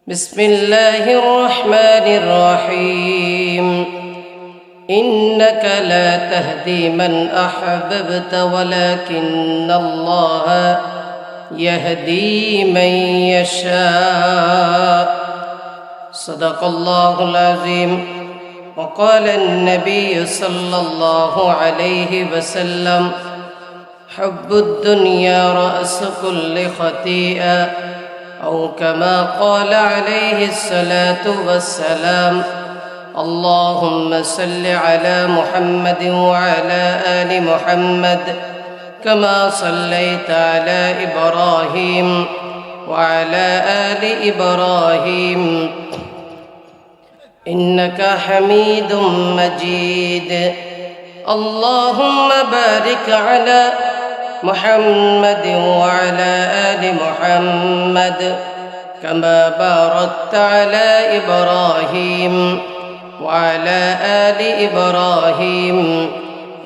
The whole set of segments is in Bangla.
بسم الله الرحمن الرحيم إنك لا تهدي من أحببت ولكن الله يهدي من يشاء صدق الله العظيم وقال النبي صلى الله عليه وسلم حب الدنيا رأس كل خطيئة أو كما قال عليه الصلاة والسلام اللهم صل على محمد وعلى آل محمد كما صليت على إبراهيم وعلى آل إبراهيم إنك حميد مجيد اللهم بارك على محمد وعلى آل محمد كما باركت على إبراهيم وعلى آل إبراهيم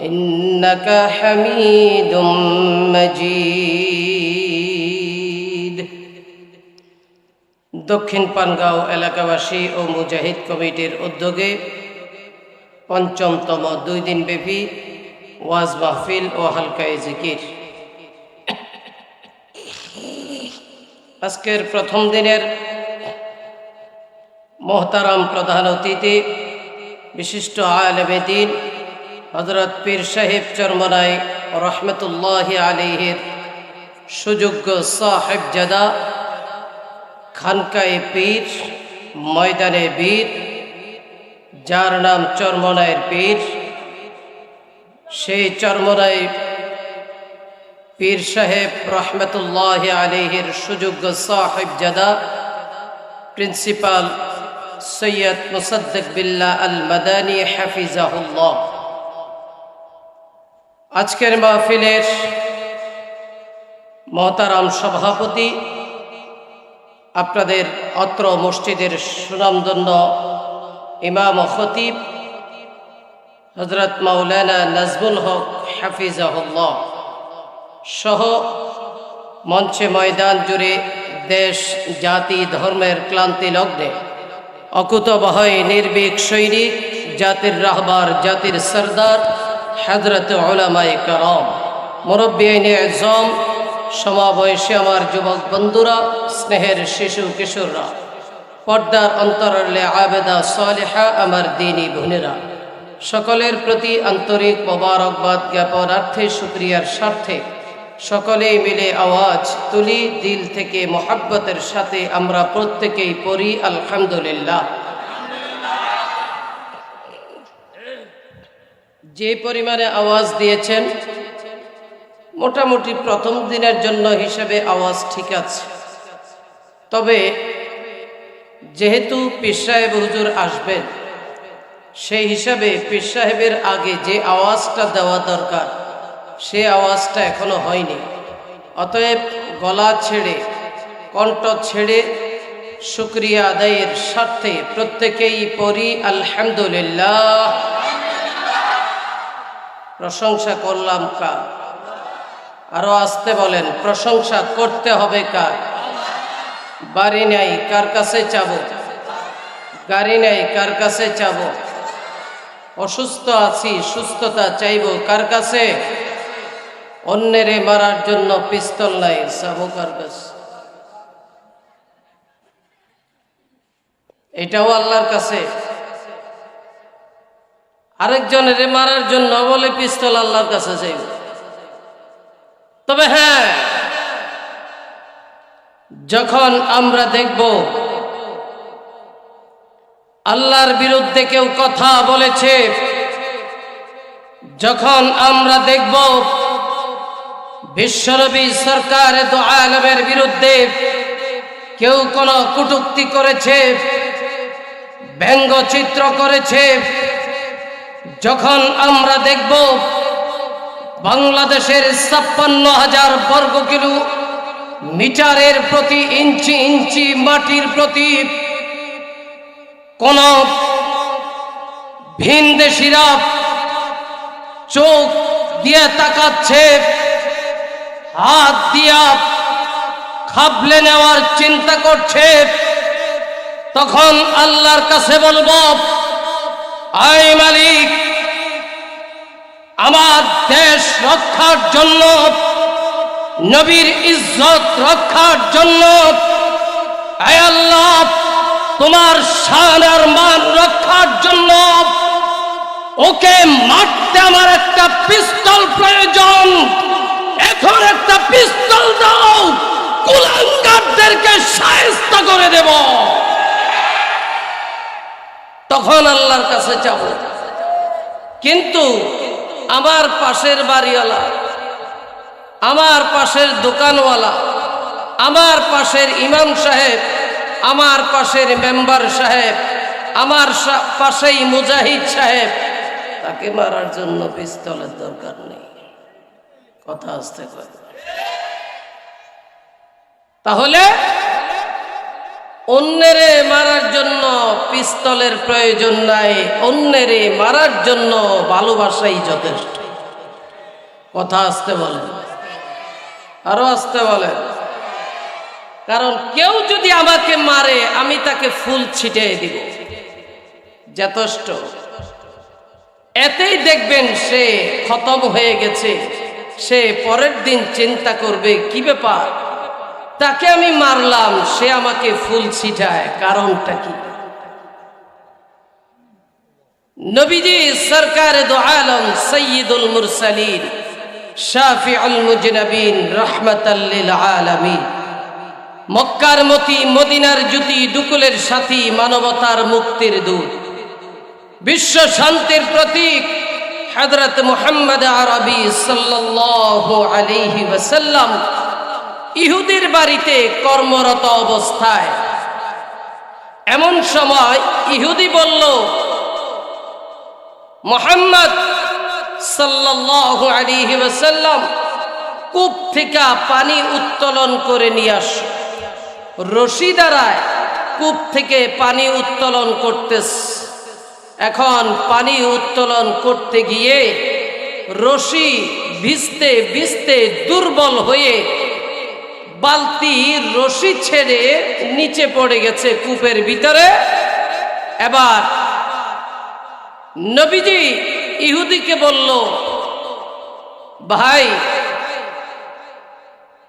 إنك حميد مجيد দক্ষিণ পানগাঁও এলাকাবাসী ও মুজাহিদ কমিটির উদ্যোগে পঞ্চমতম 2 দিনব্যাপী ওয়াজ মাহফিল ও হালকায়ে জিকির। আজকের প্রথম দিনের মোহতারাম প্রধান অতিথি বিশিষ্ট আলেমে দ্বীন হযরত পীর সাহেব চরমনাই রহমতুল্লাহি আলাইহির সুযোগ্য সাহেবজাদা খানকায়ে পীর ময়দানে বীর, যার নাম চরমনাইয়ের পীর, সেই চরমনাই পীর সাহেব রহমতুল্লাহি আলাইহির সুযোগ্য সাহেবজাদা প্রিন্সিপাল সৈয়দ মুসাদ্দিক বিল্লাহ আল মাদানী হাফিজাহুল্লাহ আজকের মাহফিলের মোহতারাম সভাপতি, আপনাদের অত্র মসজিদের সুনামধন্য ইমাম ও খতিব হযরত মাওলানা নাজমুল হক হাফিজাহুল্লাহ সহ মঞ্চে ময়দান জুড়ে দেশ জাতি ধর্মের ক্লান্তি লগ্নে অকুতবহয় নির্ভীক সৈনিক, জাতির রাহবার, জাতির সরদার হযরত উলামায়ে কেরাম, মুরব্বিয়ানে আযম, সমাবয়সী আমার যুবক বন্ধুরা, স্নেহের শিশু কিশোররা, পর্দার অন্তরালে আবেদা সালেহা আমার দ্বীনী বোনেরা, সকলের প্রতি আন্তরিক মোবারকবাদ জ্ঞাপনার্থে শুকরিয়ার স্বার্থে সকলেই মিলে আওয়াজ তুলি দিল থেকে মোহাব্বতের সাথে আমরা প্রত্যেকেই পড়ি আলহামদুলিল্লাহ। যে পরিমাণে আওয়াজ দিয়েছেন মোটামুটি প্রথম দিনের জন্য হিসেবে আওয়াজ ঠিক আছে, তবে যেহেতু পীর সাহেব হুজুর আসবেন সেই হিসাবে পীর সাহেবের আগে যে আওয়াজটা দেওয়া দরকার সে আওয়াজটা এখনো হয়নি। অতএব গলা ছেড়ে কণ্ঠ ছেড়ে শুকরিয়া আদায়ের স্বার্থে প্রত্যেকেই পড়ি আলহামদুলিল্লাহ। প্রশংসা করলাম কার? আরো আসতে বলেন, প্রশংসা করতে হবে কার? বাড়ি নাই কার কাছে চাবো? গাড়ি নাই কার কাছে চাবো? অসুস্থ আছি সুস্থতা চাইবো কার কাছে? অন্যেরে মারার জন্য পিস্তল নাই চাবো কার কাছে? এটাও আল্লাহর কাছে। আরেকজনের মারার জন্য বলে পিস্তল আল্লাহর কাছে চাইব। তবে হ্যাঁ, যখন আমরা দেখব আল্লাহর বিরুদ্ধে কেউ কথা বলেছে, যখন আমরা দেখব বিশ্বনবী সরকার দু আলমের বিরুদ্ধে কেউ কোনো কটূক্তি করেছে, ব্যঙ্গচিত্র করেছে, যখন আমরা দেখব বাংলাদেশের 56,000 বর্গ কিলোমিটারের প্রতি ইঞ্চি ইঞ্চি মাটির প্রতি কোন ভিনদেশীরা চোখ দিয়ে তাকাচ্ছে, হাত দিয়া খাবলে নেওয়ার চিন্তা করছে, তখন আল্লাহর কাছে বলবো, আয় মালিক, আমার দেশ রক্ষার জন্য, নবীর ইজ্জত রক্ষার জন্য, আয় আল্লাহ, তোমার শান আর মান রক্ষার জন্য ওকে মারতে আমার একটা পিস্তল প্রয়োজন। এখন একটা পিস্তল দাও, কুলাঙ্গারদেরকে শায়েস্ত করে দেব। তখন আল্লাহর কাছে যাব। কিন্তু আমার পাশের বাড়িওয়ালা, আমার পাশের দোকানওয়ালা, আমার পাশের ইমাম সাহেব, আমার পাশের মেম্বার সাহেব, আমার পাশেই মুজাহিদ সাহেব, তাকে মারার জন্য পিস্তলের দরকার নেই। কথা আসতে কয়। তাহলে অন্যেরে মারার জন্য পিস্তলের প্রয়োজন নাই, অন্যেরে মারার জন্য ভালোবাসাই যথেষ্ট। কথা আসতে বলেন, আরো আসতে বলেন। কারণ কেউ যদি আমাকে মারে, আমি তাকে ফুল ছিটিয়ে দিব, যথেষ্ট। এতেই দেখবেন সে খতম হয়ে গেছে। সে পরের দিন চিন্তা করবে, কি ব্যাপার, তাকে আমি মারলাম, সে আমাকে ফুল ছিটায়, কারণটা কি? নবীজি সরকার দো আলম সৈয়দুল মুরসালিন শাফিউল মুজনবিন রাহমাতাল লিল আলামিন, মক্কার মতি, মদিনার জ্যোতি, দুকুলের সাথী, মানবতার মুক্তির দূত, বিশ্ব শান্তির প্রতীক হযরত মুহাম্মদ আরবি সাল্লাল্লাহু আলাইহি ওয়াসাল্লাম ইহুদির বাড়িতে কর্মরত অবস্থায় এমন সময় ইহুদি বলল, মুহাম্মদ সাল্লাল্লাহু আলাইহি ওয়াসাল্লাম কূপ থেকে পানি উত্তোলন করে নিয়ে আস। রশি দ্বারায় কূপ থেকে পানি উত্তোলন করতেস। এখন পানি উত্তোলন করতে গিয়ে রশি ভিজতে ভিজতে দুর্বল হয়ে বালতি রশি ছেড়ে নিচে পড়ে গেছে কূপের ভিতরে। এবার নবীজি ইহুদিকে বলল, ভাই,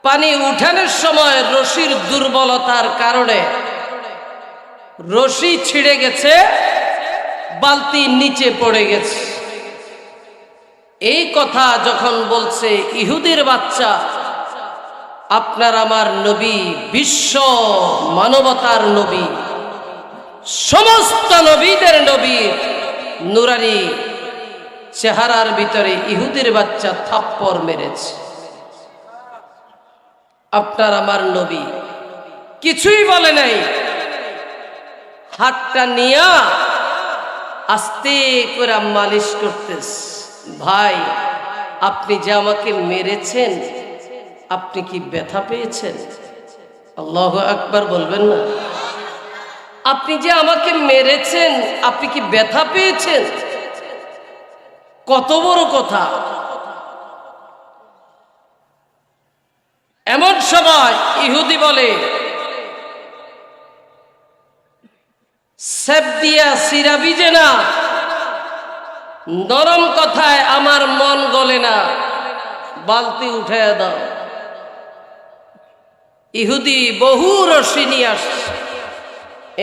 পানি উঠানোর সময় রশির দুর্বলতার কারণে রশি ছিঁড়ে গেছে, বালতি নিচে পড়ে গেছে। এই কথা যখন বলছে, ইহুদির বাচ্চা, আপনার আমার নবী বিশ্ব মানবতার নবী, সমস্ত নবীদের নবী, নুরানি চেহারার ভিতরে ইহুদির বাচ্চা থাপ্পড় মেরেছে। আপনার আমার নবী কিছুই বলে নাই, হাতটা নিয়া আস্তে করে মালিশ করতেছে। ভাই, আপনি যে আমাকে মেরেছেন, আপনি কি ব্যথা পেয়েছেন? আল্লাহু আকবার বলবেন না? আপনি যে আমাকে মেরেছেন, আপনি কি ব্যথা পেয়েছেন? কত বড় কথা! এমন সময় ইহুদি বলে, সেব দিয়া সিরা ভিজে না, নরম কথায় আমার মন গলে না, বালতি উঠাইয়া দাও। ইহুদি বহু রশি নিয়ে আসছে,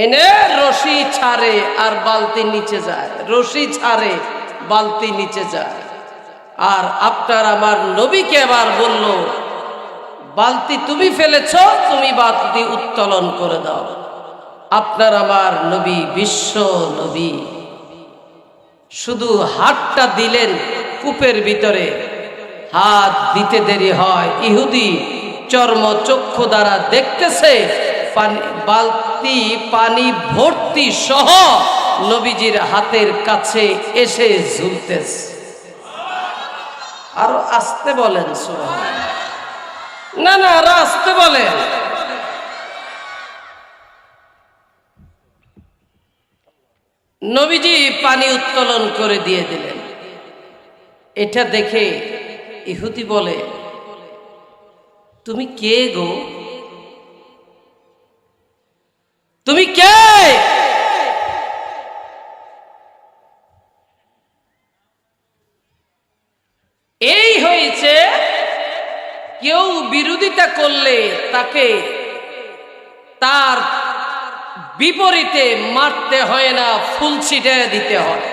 এনে রশি ছাড়ে আর বালতি নিচে যায়, রশি ছাড়ে বালতি নিচে যায়। আর আপনার আমার নবীকে এবার বলল, বালতি তুমি ফেলেছ, তুমি বালতি উত্তোলন করে দাও। আপনার আমার নবী বিশ্ব নবী শুধু হাতটা দিলেন কূপের ভিতরে, হাত দিতে দেরি হয়, ইহুদি চর্মচক্ষু দ্বারা দেখতেছে বালতি পানি ভর্তি সহ নবীজির হাতের কাছে এসে ঝুলতেছে। আরো আসতে বলেন, না না, আরো আসতে বলেন। নবীজি পানি উত্তোলন করে দিয়ে দিলেন। এটা দেখে ইহুদি বলে, তুমি কে গো? তুমি কে? কেউ বিরোধিতা করলে তাকে তার বিপরীতে মারতে হয় না, ফুল ছিটিয়ে দিতে হয়।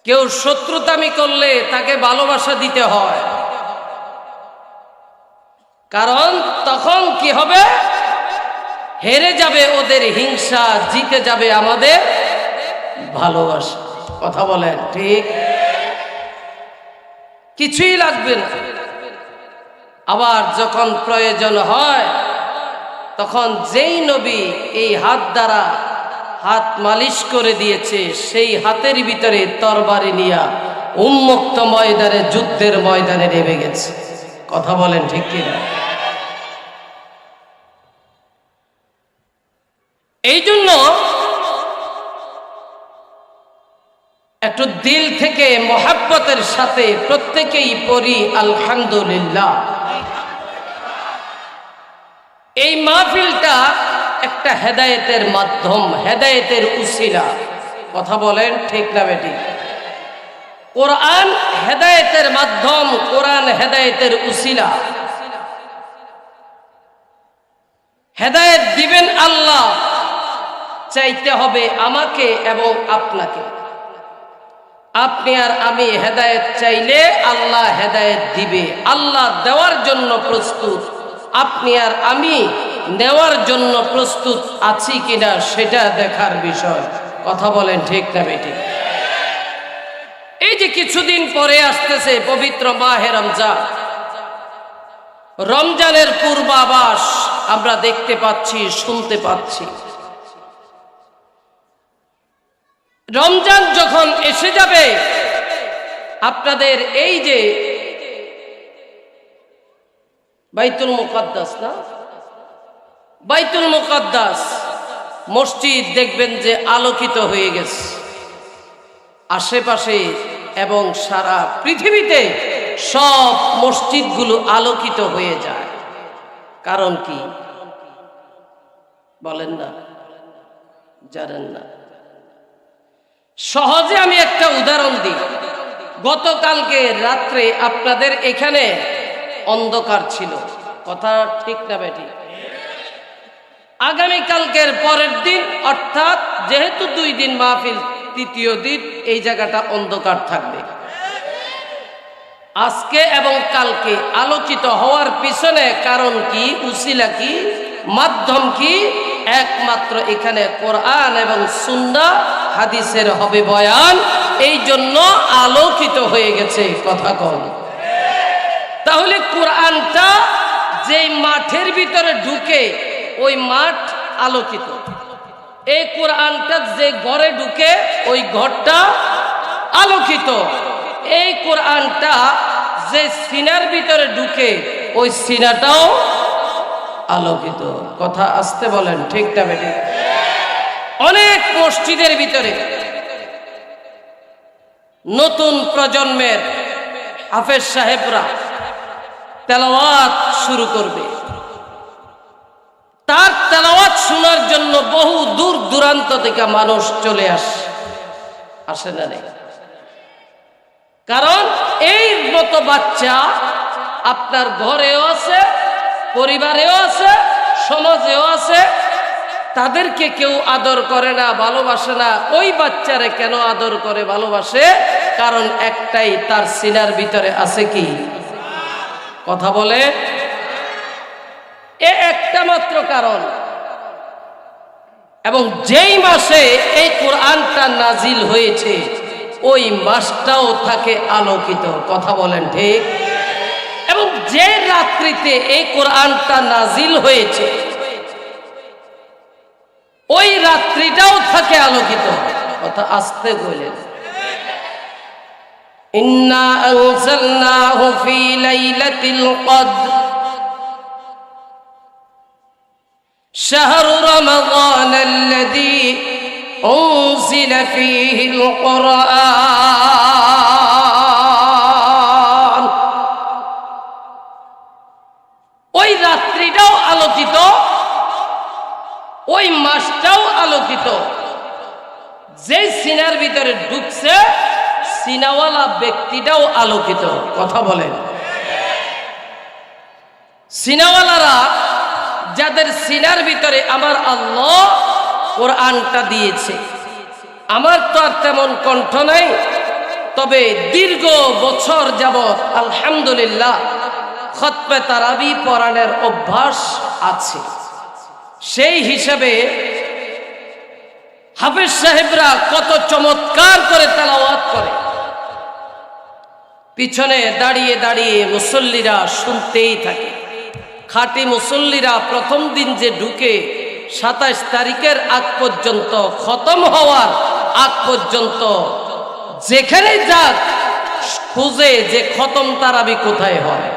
কেউ শত্রুতামি করলে তাকে ভালোবাসা দিতে হয়, কারণ তখন কি হবে, হেরে যাবে ওদের হিংসা, জিতে যাবে আমাদের ভালোবাসা। কথা বলেন ঠিক? কিছুই লাগবে না। আবার যখন প্রয়োজন হয় তখন যেই নবী এই হাত দ্বারা হাত মালিশ করে দিয়েছে, সেই হাতের ভিতরে তরবারি নিয়ে উন্মুক্ত ময়দানে, যুদ্ধের ময়দানে নেমে গেছে। কথা বলেন ঠিক কিনা? এই জন্য একটু দিল থেকে মহাব্বতের সাথে প্রত্যেকেই পড়ি আলহামদুলিল্লাহ। এই মাহফিলটা একটা হেদায়েতের মাধ্যম, হেদায়েতের উসিলা। কথা বলেন ঠিক না বেটি? কোরআন হেদায়েতের মাধ্যম, কোরআন হেদায়েতের উসিলা। হেদায়েত দিবেন আল্লাহ, চাইতে হবে আমাকে এবং আপনাকে। আপনি আর আমি হেদায়েত চাইলে আল্লাহ হেদায়েত দিবে। আল্লাহ দেওয়ার জন্য প্রস্তুত, আপনি আর আমি নেওয়ার জন্য প্রস্তুত আছি কিনা সেটা দেখার বিষয়। কথা বলেন ঠিক না বেটি? এই যে কিছুদিন পরে আসতেছে পবিত্র মাহে রমজান, রমজানের পূর্বাভাস আমরা দেখতে পাচ্ছি, শুনতে পাচ্ছি। রমজান যখন এসে যাবে, আপনাদের এই যে বাইতুল মুকাদ্দাস, না বাইতুল মুকাদ্দাস মসজিদ দেখবেন যে আলোকিত হয়ে গেছে। আশেপাশে এবং সারা পৃথিবীতে সব মসজিদগুলো আলোকিত হয়ে যায়। কারণ কি বলেন না? জানেন না? সহজে আমি একটা উদাহরণ দিই। গতকালকে রাত্রে আপনাদের এখানে অন্ধকার ছিল। কথা ঠিক না বেটি? আগামীকালকের পরের দিন, অর্থাৎ যেহেতু 2 দিন মাহফিল, তৃতীয় দিন এই জায়গাটা অন্ধকার থাকবে। আজকে এবং কালকে আলোকিত হওয়ার পিছনে কারণ কি, উসিলা কি, মাধ্যম কি? একমাত্র এখানে কোরআন এবং সুন্নাহ হাদিসের হবে বয়ান, এই জন্য আলোকিত হয়ে গেছে। কথা কম। তাহলে কোরআনটা যেই মাঠের ভিতরে ঢুকে, ওই মাঠ আলোকিত। এই কোরআনটা যে ঘরে ঢুকে, ওই ঘরটা আলোকিত। এই কোরআনটা যে সিনার ভিতরে ঢুকে, ওই সিনাটাও আলোকিত। কথা আসতে বলেন ঠিক না বেটি? অনেক মসজিদের ভিতরে নতুন প্রজন্মের হাফেজ সাহেবরা তেলাওয়াত শুরু করবে। তার তেলাওয়াত শোনার জন্য বহু দূর দূরান্ত থেকে মানুষ চলে আসে না নেই? কারণ এই মতো বাচ্চা আপনার ঘরেও আছে, পরিবারেও আছে, সমাজেও আছে। তাদেরকে কেউ আদর করে না, ভালোবাসে না। ওই বাচ্চারে কেন আদর করে, ভালোবাসে? কারণ একটাই, তার সিনার ভিতরে আছে কি? কথা বলে? এ একটা মাত্র কারণ। এবং যেই মাসে এই কোরআনটা নাজিল হয়েছে, ওই মাসটাও থাকে আলোকিত। কথা বলেন ঠিক? এবং যে রাত্রিতে এই কোরআনটা নাজিল হয়েছে, ওই রাত্রিটাও থাকে আলোকিত। কথা আসতে বলেন। ইন্না আনজালনাহু ফি লাইলাতিল কদর শাহরু রমাদানাল্লাযী উনজিলা ফীহিল কুরআন। ওই রাত্রিটাও আলোকিত, ওই মাসটাও আলোকিত। যে সিনার ভিতরে ঢুকছে, সিনাওয়ালা ব্যক্তিটাও আলোকিত। কথা বলেন। সিনাওয়ালারা যাদের সিনার ভিতরে আমার আল্লাহ কোরআনটা দিয়েছে, আমার তো আর তেমন কণ্ঠ নাই, তবে দীর্ঘ বছর যাবৎ আলহামদুলিল্লাহ খতমে তারাবি পড়ানোর অভ্যাস আছে। সেই হিসাবে হাফেজ সাহেবরা কত চমৎকার করে তেলাওয়াত করে, পিছনে দাঁড়িয়ে দাঁড়িয়ে মুসল্লিরা শুনতেই থাকে। খাঁটি মুসল্লিরা প্রথম দিন যে ঢুকে 27 তারিখের আগ পর্যন্ত, খতম হওয়ার আগ পর্যন্ত যেখানে যাক খুঁজে যে খতম তারাবি কোথায় হয়।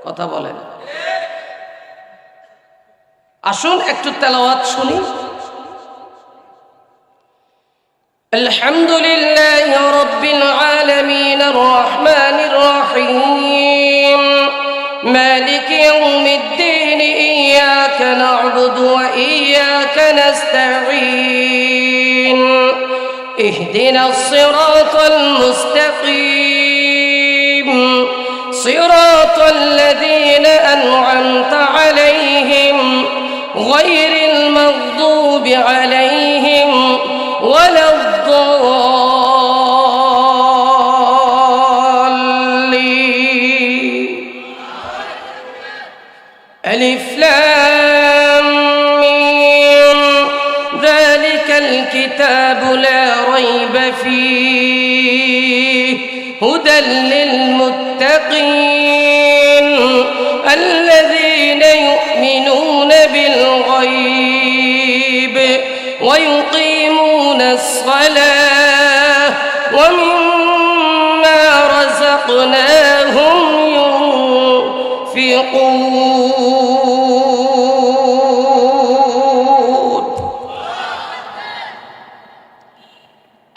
কথা বলেন, আসুন একটু তেলাওয়াত শুনি। আলহামদুলিল্লাহি রাব্বিল আলামিন আর রহমানির রহিম মালিক ইয়াউমিদ্দিন ইয়্যাকা না'বুদু ওয়া ইয়্যাকা নাস্তাঈন ইহদিনাস সিরাতাল মুস্তাকিম সিরাতাল লাযীনা আন'আমতা আলাইহিম গায়রিল মাগদুবি আলাইহিম ওয়ালা ألف لام ميم ذلك الكتاب لا ريب فيه هدى للمتقين الذين يؤمنون بالغيب ويقيمون الصلاة ومما رزقناهم ينفقون।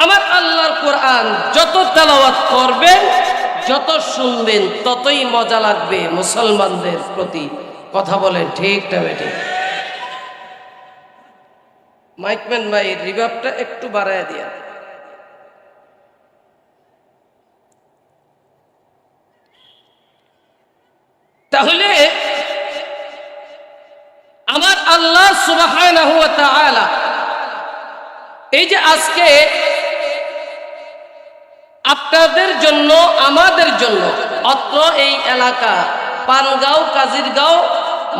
আমার আল্লাহর কোরআন যত তেলাওয়াত করবেন, যত শুনবেন, ততই মজা লাগবে মুসলমানদের প্রতি। কথা বলেন ঠিক না বেটি? মাইকম্যান ভাই রিভাবটা একটু বাড়ায় দিয়া। তাহলে আমার আল্লাহ সুবহানাহু ওয়া তাআলা এই যে আজকে আপনাদের জন্য, আমাদের জন্য, অত্র এই এলাকা পানগাঁও, কাজিরগাঁও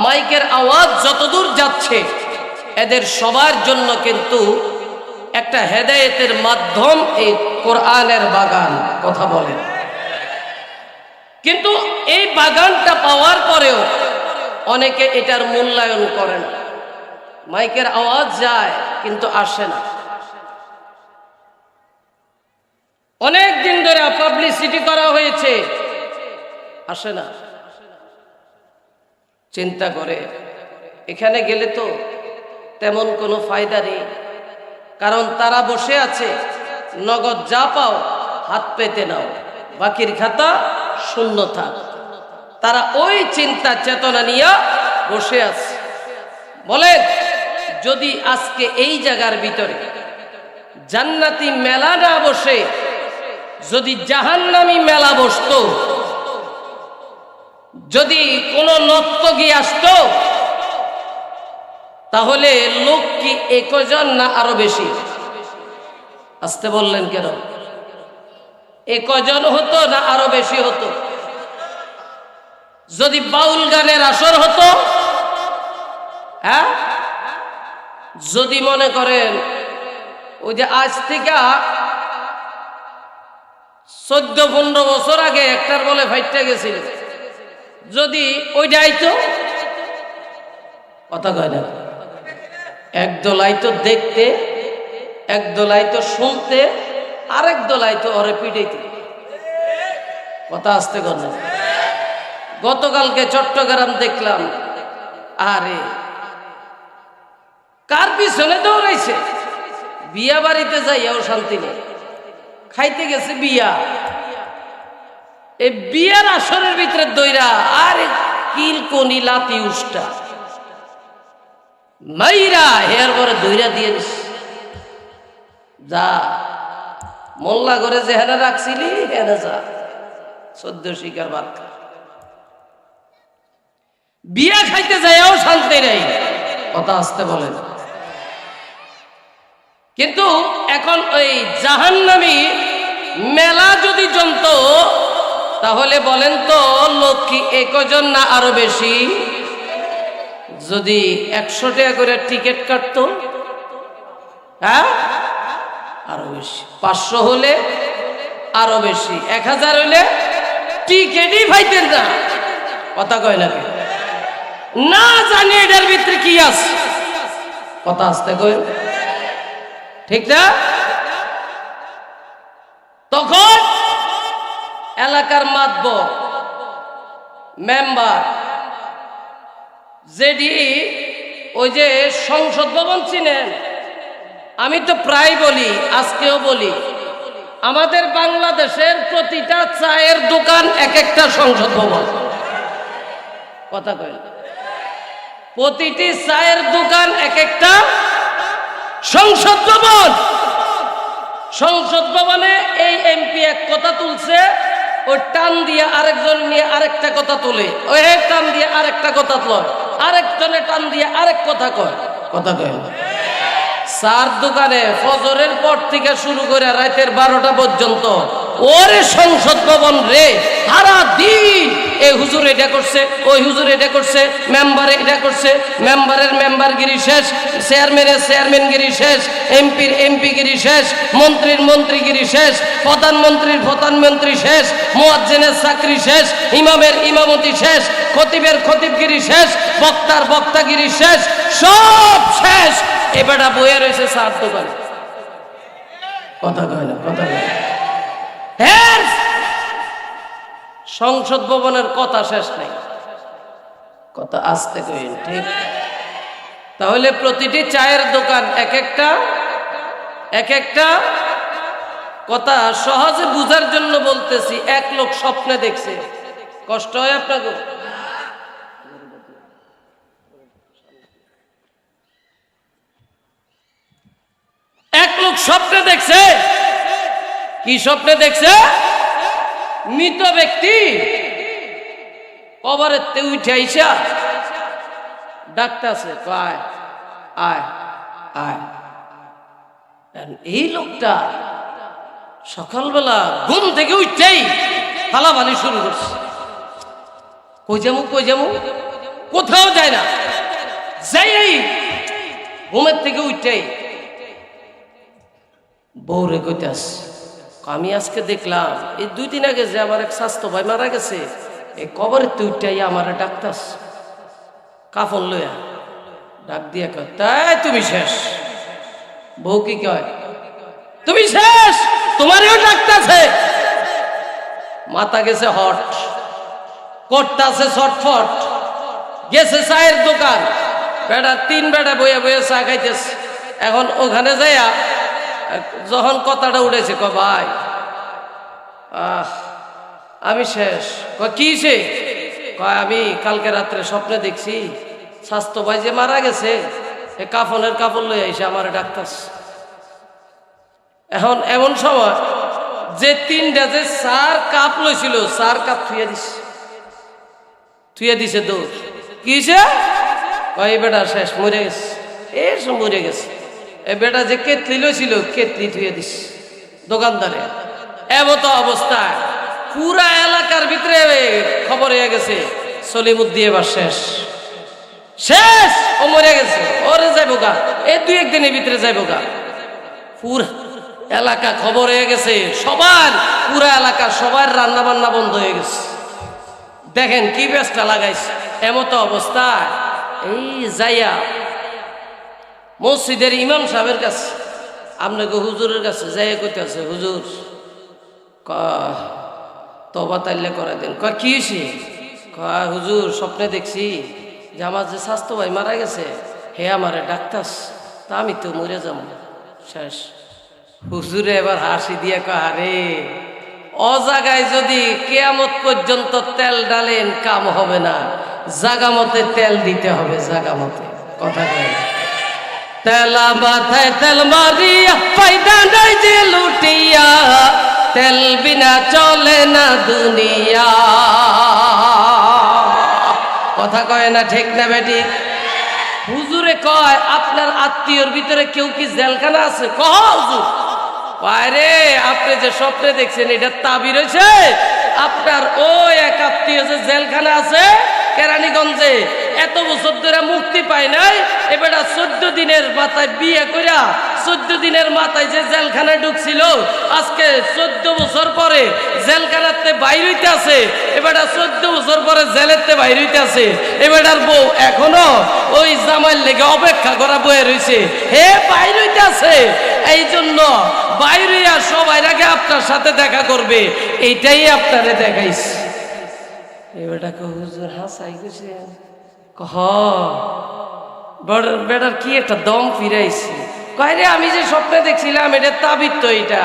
মাইকের আওয়াজ যতদূর যাচ্ছে, এদের সবার জন্য কিন্তু একটা হেদায়েতের মাধ্যম এই কোরআনের বাগান। কথা বলেন, কিন্তু এই বাগানটা পাওয়ার পরেও অনেকে এটার মূল্যায়ন করে না। মাইকের আওয়াজ যায় কিন্তু আসে না। অনেক দিন ধরে পাবলিসিটি করা হয়েছে, আসে না। চিন্তা করে এখানে গেলে তো তেমন কোনো ফায়দা নেই, কারণ তারা বসে আছে নগদ যা পাও হাত পেতে নাও, বাকির খাতা শূন্য থাক। তারা ওই চিন্তা চেতনা নিয়ে বসে আছে। বলেন, যদি আজকে এই জায়গার ভিতরে জান্নাতি মেলা না বসে যদি জাহান্নামী মেলা বসতো, যদি কোনো নর্তকী আসতো, তাহলে লোক কি 1 জন না আরো বেশি? আসতে বললেন কেন? 1 জন হতো না আরো বেশি হতো? যদি বাউল গানের আসর হতো, হ্যাঁ, যদি মনে করেন ওই যে আজ থেকে 14-15 বছর আগে একটার বলে ফাইটটা গেছিল, যদি ওইটা আইতো, কথা কয় না, একদল আইতো দেখতে, একদল আইতো শুনতে, আরেক দল আইতো ওরে পিটাইতে। কথা আসতে কথা। গতকালকে চট্টগ্রাম দেখলাম, আরে কার পিছনে দৌড়াইছে, বিয়া বাড়িতে যাইয়াও শান্তি নেই, খাইতে গেছে বিয়া, এই বিয়ার আসরের ভিতরে দইরা আরে কিল কোনি লাতি উষ্টা মাইরা হেয়ার পরে দইরা দিয়ে যা মোল্লা ঘরে যে হেরা রাখছিলি হেরা যা 14 শিকার ভাত খা। বিয়া খাইতে যায়ও শান্তি নেই, কথা আসতে বলেন। কিন্তু এখন ওই জাহান্নামী মেলা যদি জমত, তাহলে বলেন তো লোক কি একজন না আরো বেশি? যদি 100 টাকা করে টিকিট কাটতো, হ্যাঁ আরো বেশি। 500 হলে আরো বেশি, 1000 হলে টিকিটই পাইতেন না, কথা কয় না কেন? না জানি এটার ভিতরে কি আছে, কথা আসতে কয়, ঠিক না? তখন এলাকার মাতবর, মেম্বার, যেটি ওই যে সংসদ ভবন চিনেন, আমি তো প্রায় বলি, আজকেও বলি, আমাদের বাংলাদেশের প্রতিটা চায়ের দোকান এক একটা সংসদ ভবন, কথা কয়, প্রতিটি চায়ের দোকান এক একটা সংসদ ভবন। সংসদ ভবনে এই এমপি এক কথা তুলছে, ওই টান দিয়ে আরেকজন নিয়ে আরেকটা কথা তোলে, ওই টান দিয়ে আরেকটা কথা তোলে, আরেকজনে টান দিয়ে আরেক কথা কয়, কথা কয়। চার দোকানে ফজরের পর থেকে শুরু করে রাতের 12টা পর্যন্ত ওরে সংসদ ভবন রে, সারা দিন এই হুজুর এটা করছে, ওই হুজুর এটা করছে, মেম্বারে এটা করছে, মেম্বারের মেম্বারগিরি শেষ, চেয়ারম্যানের চেয়ারম্যানগিরি শেষ, এমপির এমপিগিরি শেষ, মন্ত্রীর মন্ত্রীগিরি শেষ, প্রধানমন্ত্রীর প্রধানমন্ত্রী শেষ, মুয়াজ্জিনের চাকরি শেষ, ইমামের ইমামতি শেষ, খতিবের খতিবগিরি শেষ, বক্তার বক্তাগিরি শেষ, সব শেষ। এবারটা বইয়ে রয়েছে চার দোকানে, কথা কয় না, কথা কয় না। হ্যাঁ, সংসদ ভবনের কথা শেষ নাই, কথা আসতে কইন, ঠিক? তাহলে প্রতিটি চায়ের দোকান এক একটা কথা সহজে বুঝার জন্য বলতেছি। এক লোক স্বপ্নে দেখছে, কষ্ট হয় আপনাকে? এক লোক স্বপ্নে দেখছে, কি স্বপ্নে দেখছে? মৃত ব্যক্তি কবরের তে উঠে আইসা ডাকতেছে, আয় আয় আয়। এই লোকটা সকালবেলা ঘুম থেকে উঠতেই ফালাফালি শুরু করছে, কই যামু কই যামু, কোথাও যায় না, যাই ঘুমের থেকে উঠতেই বউরে কইতাস, আমি আজকে দেখলাম এই 2 দিন আগে যে আমার এক স্বাস্থ্য ভাই মারা গেছে, এই কবরের তুই উঠাই আমার ডাকতাস, কাফন লইয়া ডাক দিয়া কয়, তাই তুমি শেষ? বউ কি কয়, তুমি শেষ, তোমারও ডাকতাছে। মাথা গেছে হট, করতাছে ছটফট, গেছে চায়ের দোকান, বেটা 3 বেটা বইয়া বইয়া চা খাইতেছে। এখন ওখানে যাইয়া যখন কথাটা উঠেছে, কয় ভাই আমি শেষ। কয় কি সে? কয় আমি কালকে রাত্রে স্বপ্নে দেখছি স্বাস্থ্য ভাই যে মারা গেছে, এ কাফনের কাপড় লইয়া এসে আমার ডাক্তার। এখন এমন সময় যে 3টা যে 4 কাপ লইছিল, 4 কাপ থুয়ে দিছে দৌড়। কি হয়েছে? কয় বেটা শেষ, মরে গেছে, সব মরে গেছে। এ বেটা যে কেতলি লইছিল, কেতলি থুয়ে দিস দোকানদারে। এমতো অবস্থায় পুরা এলাকার ভিতরে খবর হয়ে গেছে সলিমুদ্দিন এবার শেষ, শেষ, ও মরে গেছে, ওরে যাইব গা, এই 2-1 দিনের ভিতরে যাইব গা। পুরা এলাকা খবর হয়ে গেছে, সবার, পুরা এলাকা সবার রান্না বান্না বন্ধ হয়ে গেছে। দেখেন কি ব্যস্তা লাগাইছে। এমতো অবস্থায় এই যাইয়া মসজিদের ইমাম সাহেবের কাছে, আপনাকে হুজুরের কাছে যাইয়া কইতেছে, হুজুর তওবা তাইলে করে দেন। কয় কি হয়েছে? কয় হুজুর স্বপ্নে দেখছি যে আমার যে স্বাস্থ্য ভাই মারা গেছে, হে আমারে ডাক্তার, তা আমি তো মরে যাব, শেষ। হুজুরে এবার হাসি দিয়ে কয়, আরে অজাগায় যদি কিয়ামত পর্যন্ত তেল ডালেন কাম হবে না, জাগা মতে তেল দিতে হবে, জাগা মতে, কথা কয়। তেলা মাথায় তেল মারিয়া ফায়দা নাই যে লুটিয়া, তেল বিনা চলে না দুনিয়া। ও কথা কয় না ঠিক না বেটি? হুজুরে কয় আপনার আত্মীয়র ভিতরে কেউ কি জেলখানা আছে? কহ হুজুর। বাইরে আপনি যে স্বপ্নে দেখছেন এটা তাবির হয়েছে। আপনার ওই এক আত্মীয় যে জেলখানা আছে কেরানীগঞ্জে, এত বছর ধরে মুক্তি পায় নাই, এবার 14 দিনের মাথায় বিয়ে কইরা 14 দিনের মাথায় যে জেলখানায় ঢুকছিল, আজকে 14 বছর পরে জেলখানাতে বাইর হইতে আছে। এবার 14 বছর পরে জেলেতে বাইর হইতে আছে। এবার বউ এখনো ওই জামাইয়ের লেগে অপেক্ষা করা বয়ে রয়েছে, হে বাইর হইতে আছে। এই জন্য বাইরে সবাই আগে আপনার সাথে দেখা করবে, এইটাই আপনারে দেখাইছে। এবারটা হুজুর হাসাই গেছে, কহ বেটার কি একটা দম ফিরাইছে। কয় রে আমি যে স্বপ্নে দেখছিলাম এটা তাবির তো, এইটা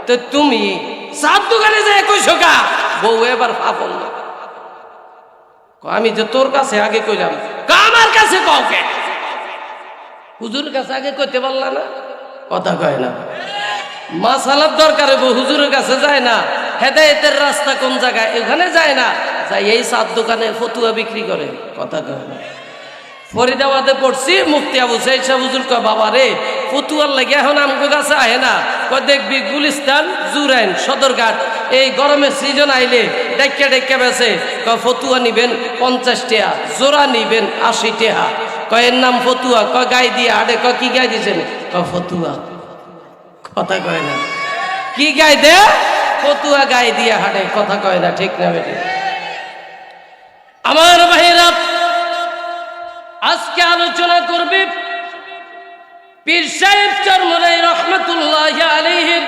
তো তুমি সাত দোকানে যে কইছো কা? বউ এবার পাপল, আমি যে তোর কাছে আগে কইলাম, আমার কাছে কাউকে হুজুরের কাছে আগে কইতে পারলা না? কথা কয় না। মাসালার দরকার হইব, হুজুরের কাছে যায় না। হেদায়েতের রাস্তা কোন জায়গায়, ওখানে যায় না, যাই এই সাত দোকানে ফতুয়া বিক্রি করে। কথা কয় না। ফরিদাবাদে পড়ছি, মুফতি আবু সাইদ সাহেব হুজুর কয় বাবা রে ফতুয়ার লাগে এখন আমগো কাছে আহে না। কয় দেখবি গুলিস্তান, জুরাইন, সদরঘাট এই গরমের সিজন আইলে ডাইকা ডাইকা বেছে। কয় ফতুয়া নিবেন 50 টাকা, জোড়া নিবেন 80 টাকা। কয় এর নাম ফতুয়া। কয় গাই দিয়ে আডে। কয় কি গাই দিছেন? কয় ফতুয়া। কথা কয় না। কি গাই দে? ফতুয়া গাই দিয়ে হাঁটে। কথা কয় না ঠিক না বেটি? আমার ভাইরা, আজকে আলোচনা করবে পীর সাহেব চরমনাই রহমতুল্লাহ আলাইহির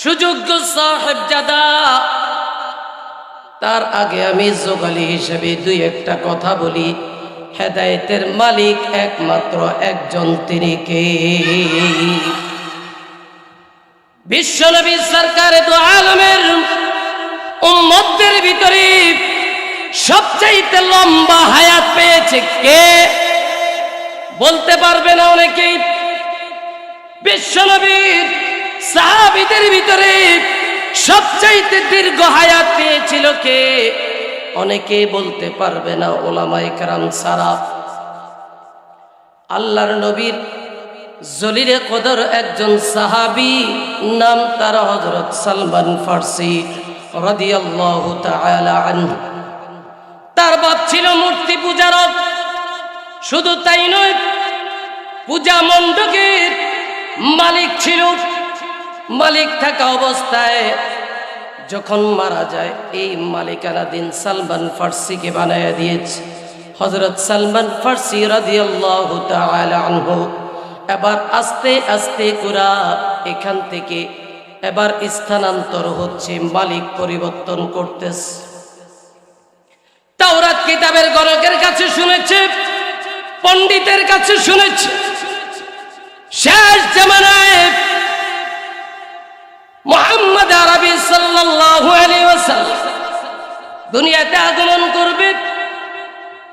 সুযোগ্য সাহেবজাদা। তার আগে আমি যোগালী হিসেবে দুই একটা কথা বলি। হেদায়েতের মালিক একমাত্র একজন, তিনি কে? বিশ্বনবী সরকারে দু আলমের উম্মতদের ভিতরে সবচাইতে লম্বা হায়াত পেয়েছে কে? বলতে পারবে না অনেকেই। বিশ্বনবীর সাহাবীদের ভিতরে সবচাইতে দীর্ঘ হায়াত পেয়েছিল কে? অনেকে বলতে পারবে না ওলামায়ে কেরাম ছাড়া। আল্লাহর নবীর জলিলে কদর একজন সাহাবী, নাম তার হযরত সালমান ফারসি রাদিয়াল্লাহু তাআলা আনহু। তার বাপ ছিল মূর্তি পূজারক। শুধু তাই নয়, পূজা মণ্ডপের মালিক ছিল। মালিক থাকা অবস্থায় যখন মারা যায়, এই মালিকানাধীন সালমান ফারসিকে বানায়া দিয়েছে হযরত সালমান ফারসি রাদিয়াল্লাহু তাআলা আনহু। এবার আস্তে আস্তে করে এখান থেকে এবার স্থানান্তর হচ্ছে, মালিক পরিবর্তন করতেছে। তাওরাত কিতাবের গণকের কাছে শুনেছে, পণ্ডিতের কাছে শুনেছে, শেষ জামানায় মুহাম্মদ আরবি সাল্লাল্লাহু আলাইহি ওয়াসাল্লাম দুনিয়াতে আগমন করবে।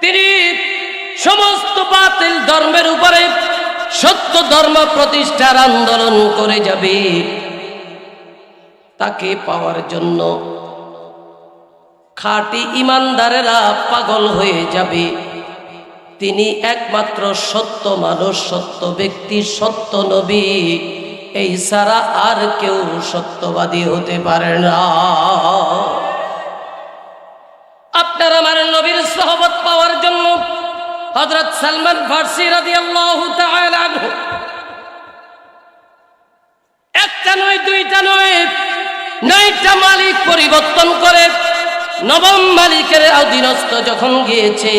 তিনি সমস্ত বাতিল ধর্মের উপরে সত্য ধর্ম প্রতিষ্ঠার আন্দোলন করে যাবে। তাকে পাওয়ার জন্য খাঁটি ইমানদারেরা পাগল হয়ে যাবে। তিনি একমাত্র সত্য মানুষ, সত্য ব্যক্তি, সত্য নবী। এই ছাড়া আর কেউ সত্যবাদী হতে পারে না। আপনার আমার নবীর সোহবত পাওয়ার জন্য হযরত সালমান ফারসি রাদিয়াল্লাহু তাআলা আনহু একটা নয়, দুইটা নয়, 9টা মালিক পরিবর্তন করে নবম মালিকের অধীনস্থ যখন গিয়েছে,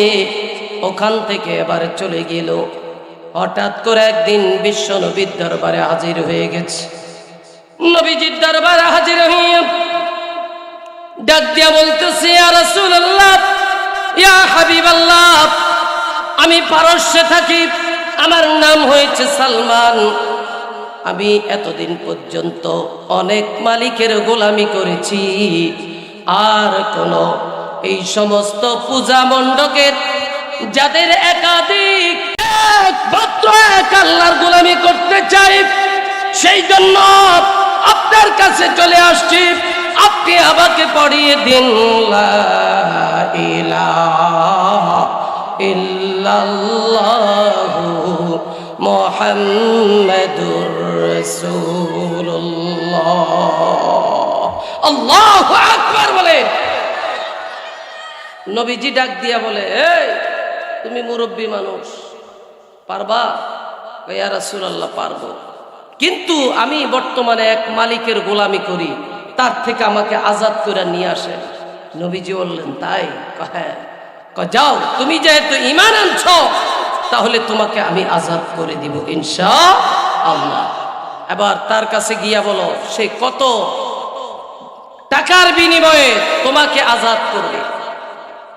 ওখান থেকে এবার চলে গেল। হঠাৎ করে একদিন বিশ্ব নবীর দরবারে হাজির হয়ে গেছে। নবীজির দরবারে হাজির হয়ে ডাক দিয়া বলতেছে, ইয়া রাসূলুল্লাহ, ইয়া হাবিবাল্লাহ, আমি পারস্যে থাকি, আমার নাম হয়েছে সালমান। আমি এতদিন পর্যন্ত অনেক মালিকের গোলামি করেছি, আর কোন এই সমস্ত পূজা মণ্ডপের যাদের একাধিক একমাত্র এক আল্লাহর গোলামি করতে চাই, সেই জন্য আপনার কাছে চলে আসছি। আপনি আমাকে পড়িয়ে দিন লা ইলাহা ইল্লাল্লাহু মুহাম্মাদুর রাসূলুল্লাহ। আল্লাহু আকবার বলে। নবীজি ডাক দিয়া বলে, এই তুমি মুরব্বী মানুষ, পারবা? ইয়া রাসূলুল্লাহ, পারবো, কিন্তু আমি বর্তমানে এক মালিকের গোলামি করি, তার থেকে আমাকে আজাদ করে নিয়ে আসেন। নবীজি বললেন, তাই? হ্যাঁ। যাও, তুমি যেহেতু ঈমান আনছো, তাহলে তোমাকে আমি আজাদ করে দিব ইনশাআল্লাহ। এবার তার কাছে গিয়া বলো সে কত টাকার বিনিময়ে তোমাকে আজাদ করবে।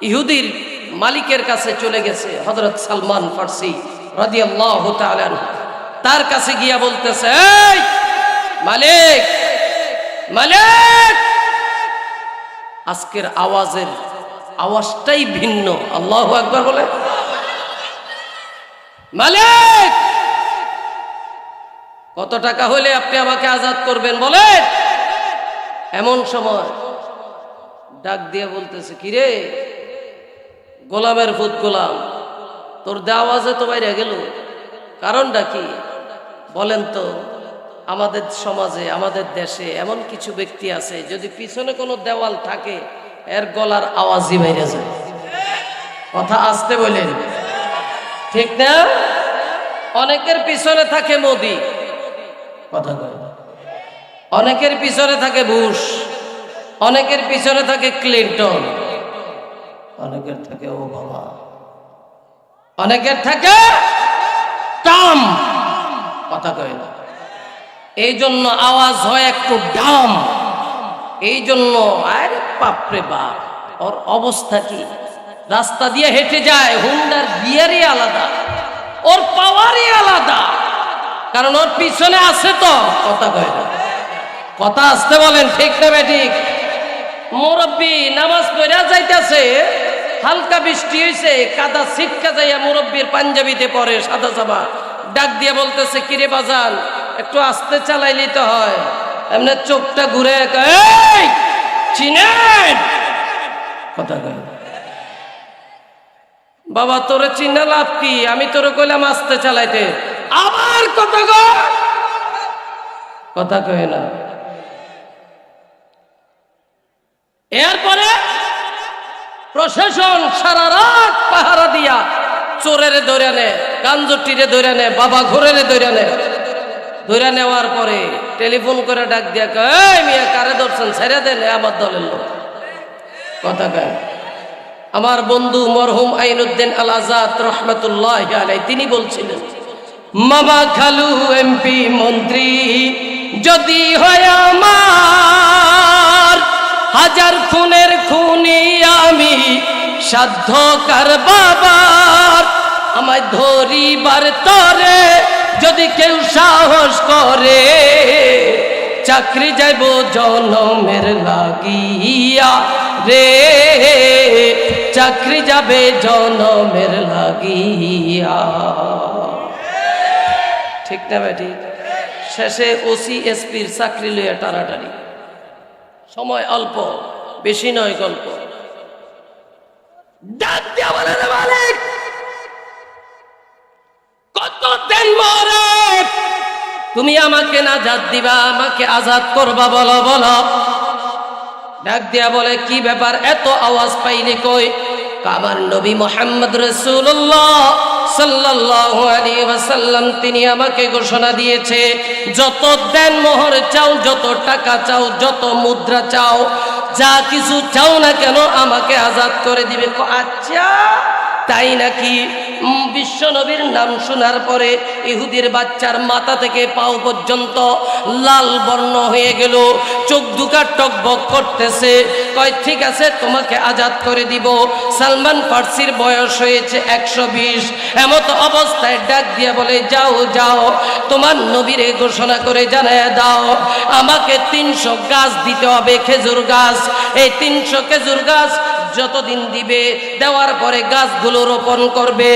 ইহুদির মালিকের কাছে চলে গেছে হযরত সালমান ফার্সি রাদিয়াল্লাহু তাআলা আনহু। তার কাছে গিয়া বলতেছে, এই মালিক, মালিক। আজকের আওয়াজটাই ভিন্ন। আল্লাহু আকবার বলে। মালিক, কত টাকা হলে আপনি আমাকে আজাদ করবেন বলেন? এমন সময় ডাক দিয়ে বলতেছে, কিরে গোলামের ভূত গোলাম, তোর আওয়াজে তো বাইরে গেল, কারণটা কি বলেন তো? আমাদের সমাজে, আমাদের দেশে এমন কিছু ব্যক্তি আছে, যদি পিছনে কোনো দেওয়াল থাকে এর গলার আওয়াজই বাইরে যায়। কথা আসতে বলেন, ঠিক না? অনেকের পিছনে থাকে মোদি, কথা কয়। অনেকের পিছনে থাকে বুশ, অনেকের পিছনে থাকে ক্লিন্টন, অনেকের থাকে ওবামা, অনেকের থাকে ট্রাম্প, কথা কয় না। এই জন্য আওয়াজ হয় একটু ডাম। এই জন্য আরে বাপরে বাপ, ওর অবস্থা কি! রাস্তা দিয়ে হেঁটে যায়, হুন্ডার গিয়ারই আলাদা, ওর পাওয়ারই আলাদা, কারণ ওর পিছনে আছে তো। কথা কয় না, কথা আসতে বলেন, ঠিক না ঠিক? মুরব্বী নামাজ পড়া যাইতেছে, হালকা বৃষ্টি হয়েছে, কাদা ছিটকা যাইয়া মুরব্বীর পাঞ্জাবিতে পরে সাদা জামা, ডাক দিয়ে বলতেছে, কিরে বাজান, একটু আস্তে চালাইলি তো হয়। এমনি চোখটা ঘুরে, এই চিনেন? কথা কয়, বাবা তোরে চিনা লাভ কি? আমি তোরে কইলাম আস্তে চালাইতে, আবার কথা কয়, কথা কয় না। এরপরে প্রশাসন সারা রাত পাহারা দিয়া চোরের ধরে নেয়, গাঞ্জটিরে ধরে নেয়, বাবা ঘোরের ধরে নেয়। ধরে নেওয়ার পরে টেলিফোন করে ডাক দিয়া কয়, এই মিয়া কারে ধরছেন, ছেড়ে দেন, আমার দলের লোক। কথা কয়। আমার বন্ধু মরহুম আইনুদ্দিন আল আজাদ রহমতুল্লাহ আলাইহি তিনি বলছিলেন, মামা খালু এমপি মন্ত্রী যদি হয় আমার, হাজার খুনের খুনি আমি, সাধ্য কার বাবার, আমায় ধরিবার তরে যদি কেউ সাহস করে, চাকরি যাইব জনমের লাগিয়া রে, চাকরি যাবে জনমের লাগিয়া। ঠিক না বেটি? শেষে ওসি এসপির চাকরি লইয়া টানাটানি, সময় অল্প, বেশি নয় গল্প। ডাক দিয়া বলে, মালিক কতদিন মরে তুমি আমাকে নাজাত দিবা, আমাকে আজাদ করবা, বলো বলো। ডাক দিয়া বলে, কি ব্যাপার, এত আওয়াজ পাইলি কই? আমার নবী মুহাম্মদ রাসূলুল্লাহ সাল্লাল্লাহু আলাইহি ওয়াসাল্লাম তিনি আমাকে ঘোষণা দিয়েছে, যত দেন মোহর চাও, যত টাকা চাও, যত মুদ্রা চাও, যা কিছু চাও না কেন আমাকে আজাদ করে দিবে। আচ্ছা তাই নাকি? বিশ্ব নবীর নাম শোনার পরে ইহুদির বাচ্চার মাথা থেকে পাও পর্যন্ত লাল বর্ণ হয়ে গেল, চোখ দুটা টকবক করতেছে। কয় ঠিক আছে, তোমাকে আজাদ করে দিব। সালমান ফার্সির বয়স হয়েছে 120। এমত অবস্থায় ডাক দিয়া বলে, যাও যাও, তোমার নবীরে ঘোষণা করে জানায় দাও, আমাকে 300 গাছ দিতে হবে, খেজুর গাছ। এই 300 খেজুর গাছ যতদিন দিবে, দেওয়ার পরে গাছগুলো রোপণ করবে।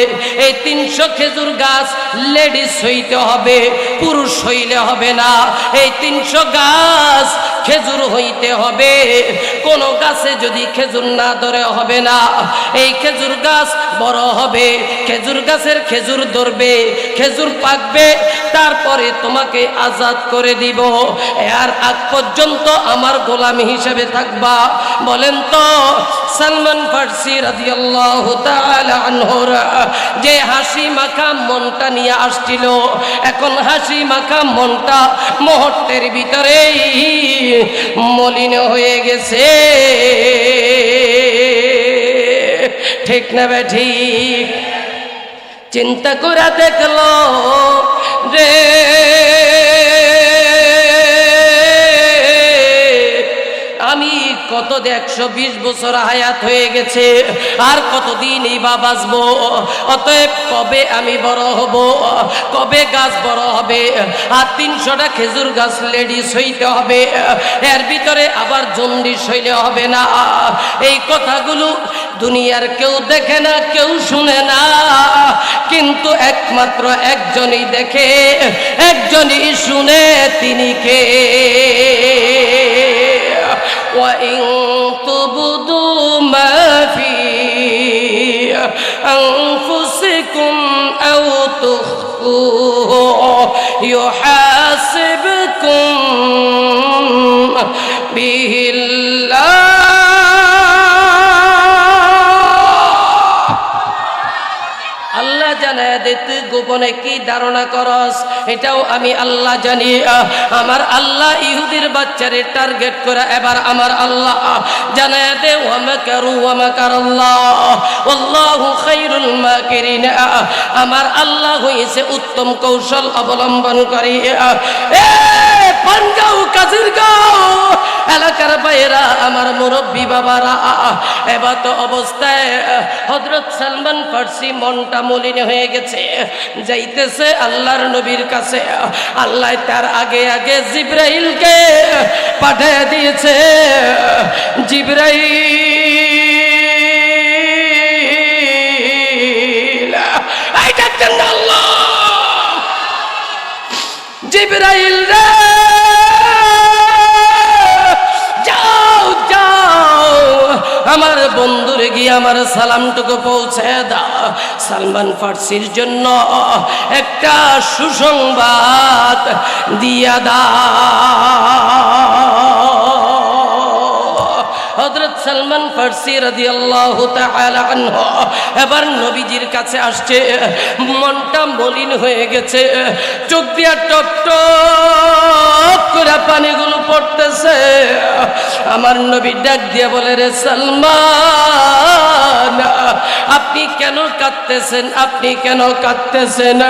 এই 300 খেজুর গাছ লেডিস হইতে হবে, পুরুষ হইলে হবে না। এই 300 গাছ খেজুর হইতে হবে। কোন গাছে যদি খেজুর না ধরে হবে না। এই খেজুর গাছ বড় হবে, খেজুর গাছের খেজুর ধরবে, খেজুর পাকবে, তারপরে তোমাকে আজাদ করে দিব। এর আগ পর্যন্ত আমার গোলাম হিসেবে থাকবা। বলেন তো সালমান ফার্সি রাদিয়াল্লাহু তাআলা আনহুর যে হাসি মাখা মনটা নিয়ে আসছিল, এখন হাসি মাখা মনটা মুহূর্তের ভিতরেই মলিন হয়ে গেছে। ঠিক না বে ঠিক? চিন্তা করে দেখলো রে আমি কত 120 বছর হায়াত হয়ে গেছে, আর কতদিন এই বা বাঁচবো? অতএব কবে আমি বড় হব, কবে গাছ বড় হবে? আর 300টা খেজুর গাছ লেডিস হইতে হবে, এর ভিতরে আবার জন্ডিস হইলে হবে না। এই কথাগুলো দুনিয়ার কেউ দেখে না, কেউ শুনে না, কিন্তু একমাত্র একজনই দেখে, একজনই শুনে, তিনি কে? وَإِن تُبْدُوا مَا فِي أَنفُسِكُمْ أَوْ تُخْفُوهُ يُحَاسِبْكُم بِهِ اللَّهُ। আল্লাহ জানায় দিতে গোপনে কি ধারণা করস এটাও আমি আল্লাহ জানি। আমার আল্লাহ ইহুদির বাচ্চারে টার্গেট করে এবার আমার আল্লাহ জানায় দে ওয়া মাকারু ওয়া মাকারাল্লাহ আল্লাহু খায়রুল মাকিরিন। আমার আল্লাহ হইছে উত্তম কৌশল অবলম্বনকারী। এ পানগাঁও কাজিরগাঁও এলাকার বাইরা, আমার মুরব্বী বাবারা, এবার তো অবস্থায় হযরত সালমান ফার্সি মনটা মলিন হয়ে গেছে, যাইতেছে আল্লাহর নবীর কাছে। আল্লাহ তার আগে আগে জিবরাইলকে পাঠিয়ে দিয়েছে। জিবরাইল এই ডাকতেন না আল্লাহ, জিবরাইল রে আমার বন্ধুরে গিয়ে আমার সালামটুকু পৌঁছে দাও। সালমান ফার্সির জন্য একটা সুসংবাদ দিয়া দাও। হযরত সালমান ফার্সি রাদিয়াল্লাহু তাআলা আনহু এবার নবীজির কাছে আসছে, মনটা মলিন হয়ে গেছে, চোখ দিয়া টপ টপ করে পানিগুলো পড়তেছে। আমার নবী ডাক দিয়ে বলে, রে সালমান, আপনি কেন কাঁদতেছেন? আপনি কেন কাঁদতেছেন?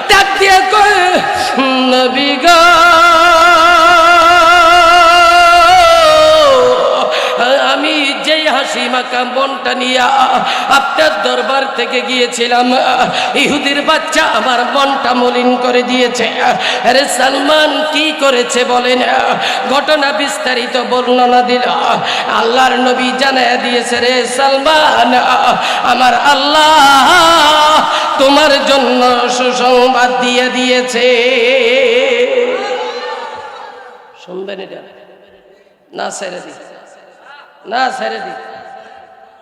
ডাক দিয়ে কয়, নবী গো, আমি যেই হাসি মাখা মনটা নিয়া আপনার দরবার থেকে গিয়েছিলাম, ইহুদির বাচ্চা আমার মনটা মলিন করে দিয়েছে। আরে সালমান কি করেছে বলেন? ঘটনা বিস্তারিত বর্ণনা দিল। আল্লাহর নবী জানায় দিয়েছে, রে সালমান, আমার আল্লাহ তোমার জন্য সুসংবাদ দিয়ে দিয়েছে। শুনবেন এটা? না ছেড়ে দি, না ছেড়ে দি,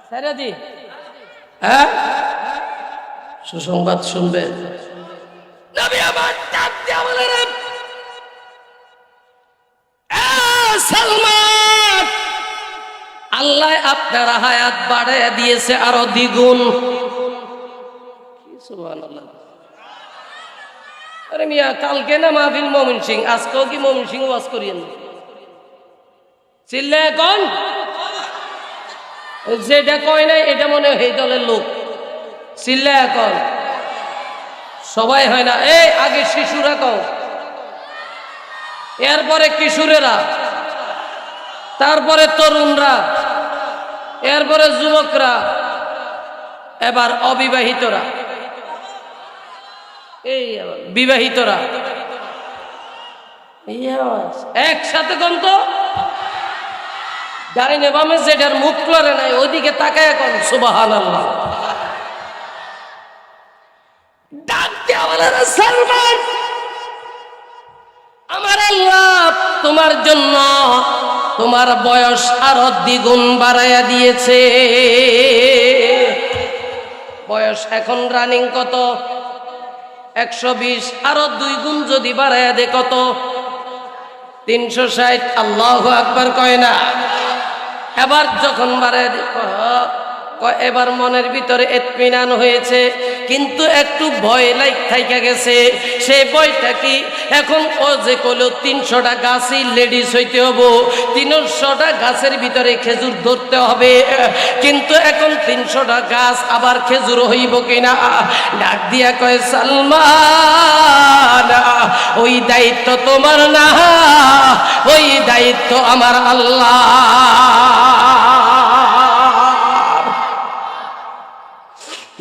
ছেড়ে দি। হ্যাঁ, সুসংবাদ শুনবেন। নবী আমার ডাক দিয়ে বলে, রে সালমান, আল্লাহ আপনার হায়াত বাড়াইয়া দিয়েছে আরো দ্বিগুণ। সুবহানাল্লাহ। আরে মিয়া, কালকে না মাহফিল মমিন সিং, আজকেও কি মমিন সিং ওয়াজ করিয়েন? চিল্লে এখন যেটা কয় নাই এটা মনে হয় এই দলের লোক। চিল্লে এখন সবাই হয় না। এই আগে শিশুরা কও, এরপরে কিশোরেরা, তারপরে তরুণরা, এরপরে যুবকরা, এবার অবিবাহিতরা, এই বিবাহিতরা। একসাথে কোন তো ডাইনে বামে যেটার মুখ লড়ে নাই ওইদিকে তাকায় এখন সুবহানাল্লাহ। ডাক দেওয়া সালমান, আমার আল্লাহ তোমার তোমার জন্য তোমার বয়স আরো দ্বিগুণ বাড়াইয়া দিয়েছে। বয়স এখন রানিং কত? 120, আরো 2 গুণ যদি বাড়াইয়া দে কত? 360। আল্লাহু আকবার কয় না? এবার যখন বাড়াইয়া দে এবার মনের ভিতরে ইতমিনান হয়েছে, কিন্তু একটু ভয় থাইকা গেছে। সেই ভয়টা কি? এখন ও যে কইলো 300টা গাছই লেডিস হইতে হবো, 300টা গাছের ভিতরে খেজুর ধরতে হবে, কিন্তু এখন 300টা গাছ আবার খেজুর হইব কিনা? ডাক দিয়া কয়, সালমান, ওই দায়িত্ব তোমার না, ওই দায়িত্ব আমার আল্লাহ।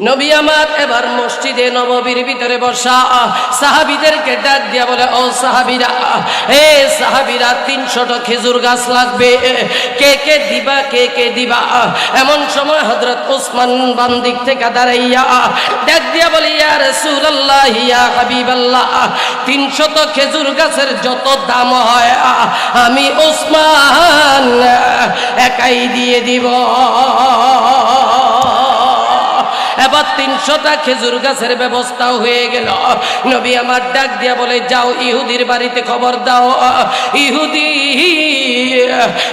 নবী আমার এবার মসজিদে নববীর ভিতরে বসা সাহাবীদেরকে ডাক দিয়া বলে, ও সাহাবীরা, এ সাহাবীরা, 300টা খেজুর গাছ লাগবে, কে কে দিবা, কে কে দিবা? এমন সময় হযরত ওসমান বাম দিক থেকে দাঁড়াইয়া ডাক দিয়া বলে, ইয়া রাসূলুল্লাহ, ইয়া হাবিবাল্লাহ, 300 খেজুর গাছের যত দাম হয় আমি ওসমান একাই দিয়ে দিব। এবার 300টা খেজুর গাছের ব্যবস্থাও হয়ে গেল। নবী আমার ডাক দিয়া বলে, যাও ইহুদির বাড়িতে খবর দাও, ইহুদি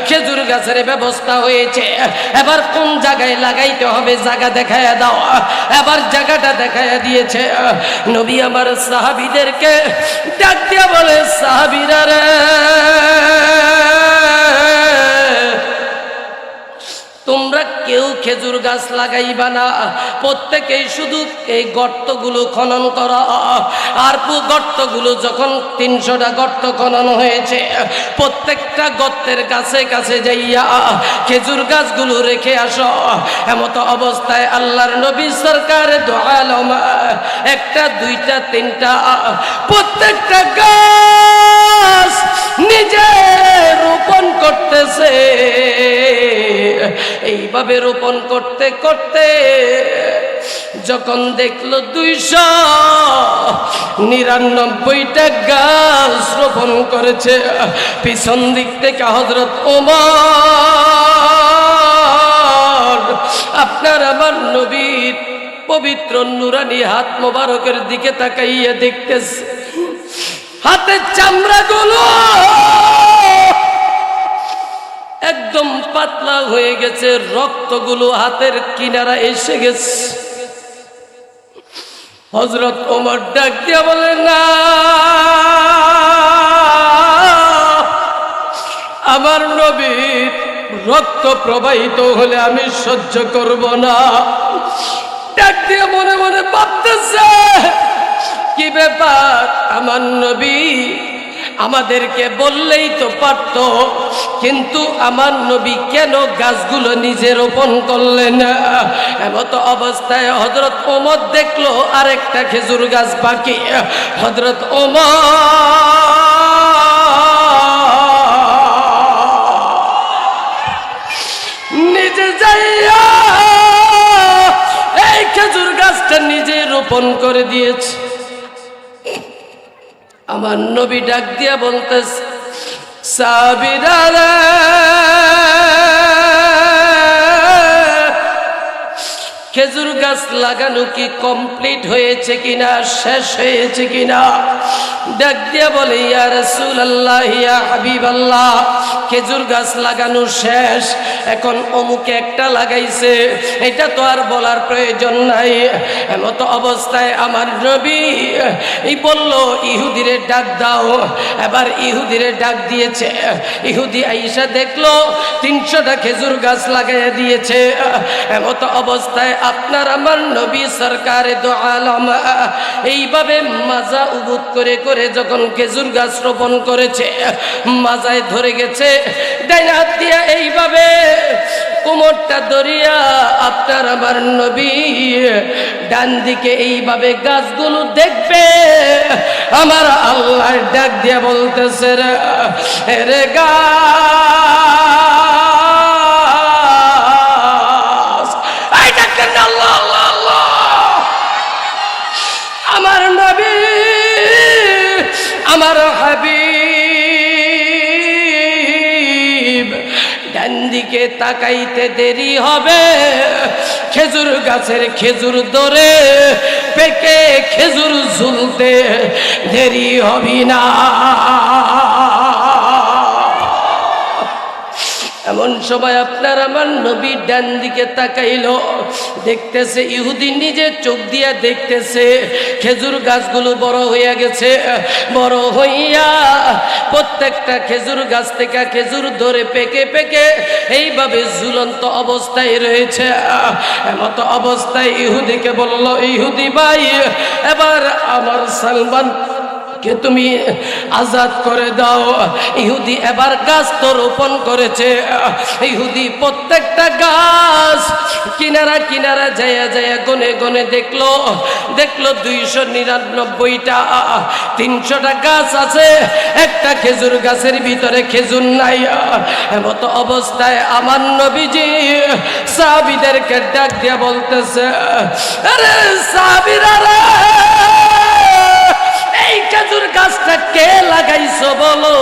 খেজুর গাছের ব্যবস্থা হয়েছে, এবার কোন জায়গায় লাগাইতে হবে জায়গা দেখায়া দাও। এবার জায়গাটা দেখায়া দিয়েছে। নবী আমার সাহাবীদেরকে ডাক দিয়া বলে, সাহাবীরা রে, তোমরা কেউ খেজুর গাছ লাগাইবা না, প্রত্যেকেই শুধু এই গর্তগুলো খনন করা। আর গর্তগুলো যখন 300টা গর্ত খনন হয়েছে, প্রত্যেকটা গর্তের কাছে কাছে যাইয়া খেজুর গাছগুলো রেখে আসো। এমত অবস্থায় আল্লাহর নবী সরকার দু আলম 1টা 2টা 3টা প্রত্যেকটা গাছ নিজে রোপণ করতেছে। এইভাবে রোপণ করতে করতে যখন দেখলো 299টা গাছ রোপণ করেছে, পিছন দিক থেকে হযরত ওমর আপনার আমার নবীর পবিত্র নুরানি হাত মোবারকের দিকে তাকাইয়া দেখতেছে, হাতের চামড়াগুলো একদম পাতলা হয়ে গেছে, রক্তগুলো হাতের কিনারা এসে গেছে। হযরত ওমর ডাক দিয়া বলে, না, আমার নবীর রক্ত প্রবাহিত হলে আমি সহ্য করব না। ডাক দিয়া মনে মনে ভাবতেছে, কি ব্যাপার, আমার নবী আমাদেরকে বললেই তো পারত, কিন্তু আমার নবী কেন গাছগুলো নিজে রোপণ করলেন? এমত অবস্থায় হযরত ওমর দেখলো আরেকটা খেজুর গাছ বাকি। হযরত ওমর নিজে যাইয়া এই খেজুর গাছটা নিজে রোপণ করে দিয়েছে। আমার নবী ডাক দিয়া বলতেছে, সাহাবীরা রে, খেজুর গাছ লাগানো কি কমপ্লিট হয়েছে কিনা, শেষ হয়েছে কিনা? ডাক দিয়া বলে, ইয়া রাসূলুল্লাহ, ইয়া হাবিবাল্লাহ, খেজুর গাছ লাগানো শেষ, এখন অমুকে একটা লাগাইছে, এটা তো আর বলার প্রয়োজন নাই। এমত অবস্থায় আমার নবী এই বলল, ইহুদিরে ডাক দাও। এবার ইহুদিরে ডাক দিয়েছে। ইহুদি আইসা দেখলো 300টা খেজুর গাছ লাগাইয়া দিয়েছে। এমত অবস্থায় আপনার আমার নবী সরকারে দু আলম এইভাবে মাজা উবুত করে করে যখন খেজুর গাছ রোপণ করেছে, মাজায় ধরে গেছে, ডাইন হাত দিয়া এইভাবে কোমরটা ধরিয়া আপনার আমার নবী ডান দিকে এইভাবে গাছগুলো দেখবে। আমার আল্লাহ ডাক দিয়া বলতেছে, রে গাছ, এই ডাকেন আল্লাহ আল্লাহ আল্লাহ, আমার নবী আমার হাবিব দিকে তাকাইতে দেরি হবে, খেজুর গাছের খেজুর ধরে পেকে খেজুর ঝুলতে দেরি হবে না। এমন সময় আপনার আমার নবী ডান দিকে তাকাইলো, দেখতেছে ইহুদি নিজে চোখ দিয়া দেখতেছে খেজুর গাছগুলো বড় হইয়া গেছে, বড় হইয়া প্রত্যেকটা খেজুর গাছ থেকে খেজুর ধরে পেকে পেকে এইভাবে ঝুলন্ত অবস্থায় রয়েছে। এমতো অবস্থায় ইহুদিকে বলল, ইহুদি ভাই এবার আমার সালমান কে তুমি আজাদ করে দাও। ইহুদি এবার গাছ তো রোপণ করেছে, ইহুদি প্রত্যেকটা গাছ কিনারা কিনারা যায়া যায়া গনে গনে দেখলো 299টা 300টা গাছ আছে, একটা খেজুর গাছের ভিতরে খেজুর নাই। এমতো অবস্থায় আমার নবীজি সাহাবীদেরকে ডাক দিয়া বলতেছে, আরে সাহাবীরা রে, এই খেজুর গাছটা কে লাগাইছো বলো?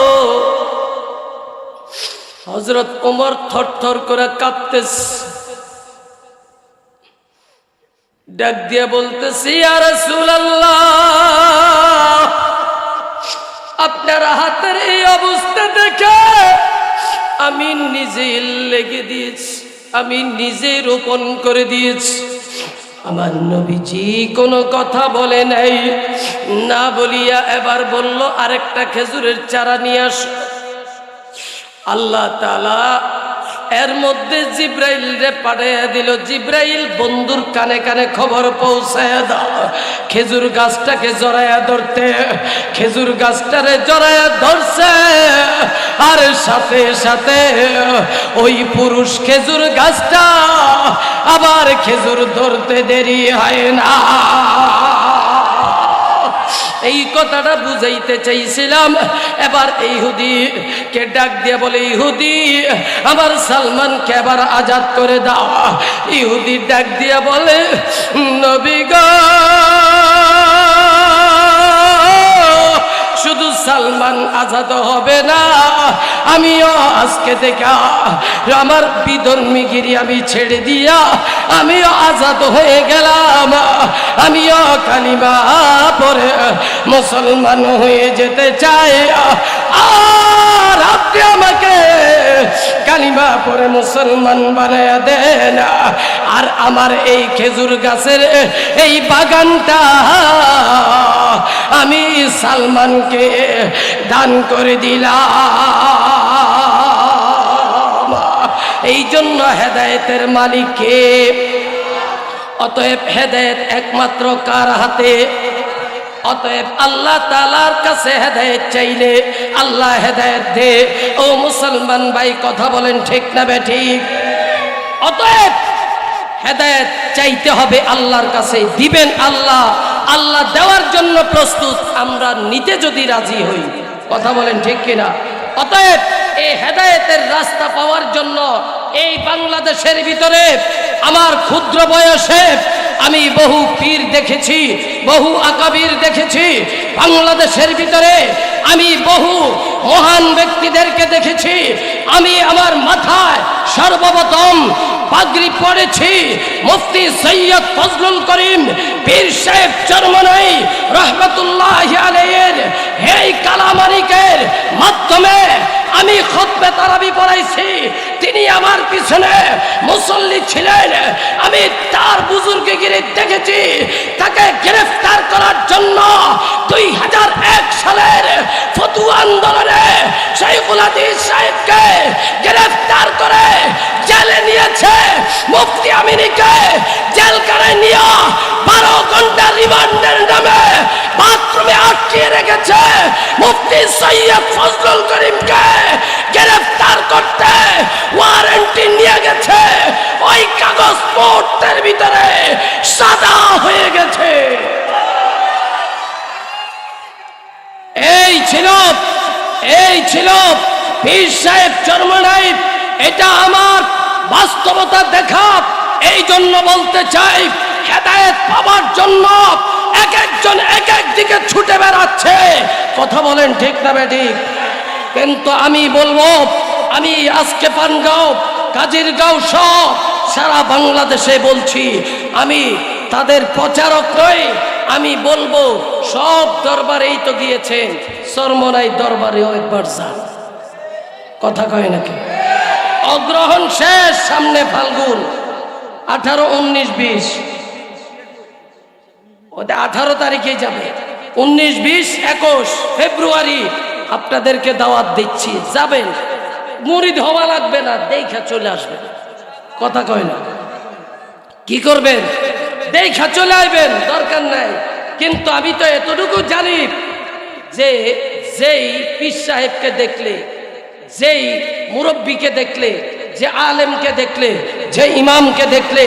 হযরত ওমর থরথর করে কাঁপতেছে, ডাক দিয়ে বলতেছি, ইয়া রাসূলুল্লাহ, আপনার হাতের এই অবস্থা দেখে আমি নিজেই লেগে দিয়েছি, আমি নিজেই রোপণ করে দিয়েছি। আমার নবীজি কোনো কথা বলে নাই, না বলিয়া এবার বলল, আরেকটা খেজুরের চারা নিয়ে আস। আল্লাহ তাআলা এর মধ্যে জিব্রাইলরে পাঠিয়ে দিল, জিব্রাইল বন্ধুর কানে কানে খবর পৌঁছায় দাও, খেজুর গাছটাকে জড়ায়া ধরতে। খেজুর গাছটারে জড়ায়া ধরছে, আর সাথে সাথে ওই পুরুষ খেজুর গাছটা আবার খেজুর ধরতে দেরি হয় না। এই কথাটা বুঝাইতে চাইছিলাম। এবার ইহুদি কে ডাক দিয়ে বলে, ইহুদি আমার সালমানকে এবার আজাদ করে দাও। ইহুদি ডাক দিয়ে বলে, নবী গো, শুধু সালমান আজাদ হবে না, আমিও আজকে থেকে আমার বিধর্মীগিরি আমি ছেড়ে দিয়া আমিও আজাদ হয়ে গেলাম। আমিও কালিমা পড়ে মুসলমান হয়ে যেতে চাই, আর আপনি আমাকে কালিমা পড়ে মুসলমান বানায়া দেন, আর আমার এই খেজুর গাছের এই বাগানটা আমি সালমানকে দান করে দিলাম। এই জন্য হেদায়েতের মালিক কে? অতএব হেদায়েত একমাত্র কার হাতে? অতএব আল্লাহ তাআলার কাছে হেদায়েত চাইলে আল্লাহ হেদায়েত দে। ও মুসলমান ভাই, কথা বলেন ঠিক না বেঠিক? অতএব হেদায়েত চাইতে হবে আল্লাহর কাছে, দিবেন আল্লাহ, আল্লাহ দেওয়ার জন্য প্রস্তুত, আমরা নিতে যদি রাজি হই। কথা বলেন ঠিক কিনা? অতএব এই হেদায়েতের রাস্তা পাওয়ার জন্য এই বাংলাদেশের ভিতরে আমার ক্ষুদ্র বয়সে আমি বহু পীর দেখেছি, বহু আকাবির দেখেছি। বাংলাদেশের ভিতরে আমি বহু মহান ব্যক্তিদেরকে দেখেছি। আমি আমার মাথায় সর্বপ্রথম পাগড়ি পড়েছি মুফতি সৈয়দ ফজলুল করিম পীর সাহেব চরমনাই রহমতুল্লাহি আলাইহির এই কালামানিকের মাধ্যমে আমি খুতবে তারাবি পড়াইছি। তিনি আমার পিছনে মুসল্লি ছিলেন। আমি তার বুজুর্গগিরি দেখেছি। তাকে গ্রেফতার করার জন্য 2001 সালের ফতুয়া আন্দোলনে শাইখুল হাদিস সাহেবকে গ্রেফতার করে জেলে নিয়েছে। মুফতি আমিনীকে জেলখানায় নিয়ে 12 ঘন্টা রিমান্ডের নামে বাথরুমে আটকিয়ে রেখেছে। মুফতি সৈয়দ ফজলুল করিমকে গ্রেফতার করতে ওয়ারেন্টি নিয়ে গেছে। ওই কাগজ মুহূর্তের ভিতরে সাদা হয়ে গেছে। এই ছিল পীর সাহেব চরমনাই। এটা আমার বাস্তবতা দেখা। এই জন্য বলতে চাই, হেদায়েত পাওয়ার জন্য এক একজন এক এক দিকে ছুটে বেড়াচ্ছে। কথা বলেন ঠিক না বেঠিক? কিন্তু আমি বলবো, আমি আজকে পানগাঁও, কাজিরগাঁও সহ সারা বাংলাদেশে বলছি, আমি তাদের প্রচারক নই। আমি বলবো সব দরবারেই তো গিয়েছেন, চরমনাই দরবারেও একবার যান। কথা কয় নাকি? অগ্রহণ শেষ, সামনে ফাল্গুন 18, 19, 20 ওদের 18 তারিখে যাবে। 19, 20, 21 ফেব্রুয়ারি আপনাদেরকে দাওয়াত দিচ্ছি, যাবেন। মুরিদ হওয়া লাগবে না, দেখা চলে আসবেন। কথা কয় না? কি করবেন? দেখা চলে আসবেন, দরকার নাই। কিন্তু আমি তো এতটুকু জানি যে যেই পীর সাহেবকে দেখলে, যেই মুরব্বীকে দেখলে, যে আলেমকে দেখলে, যে ইমামকে দেখলে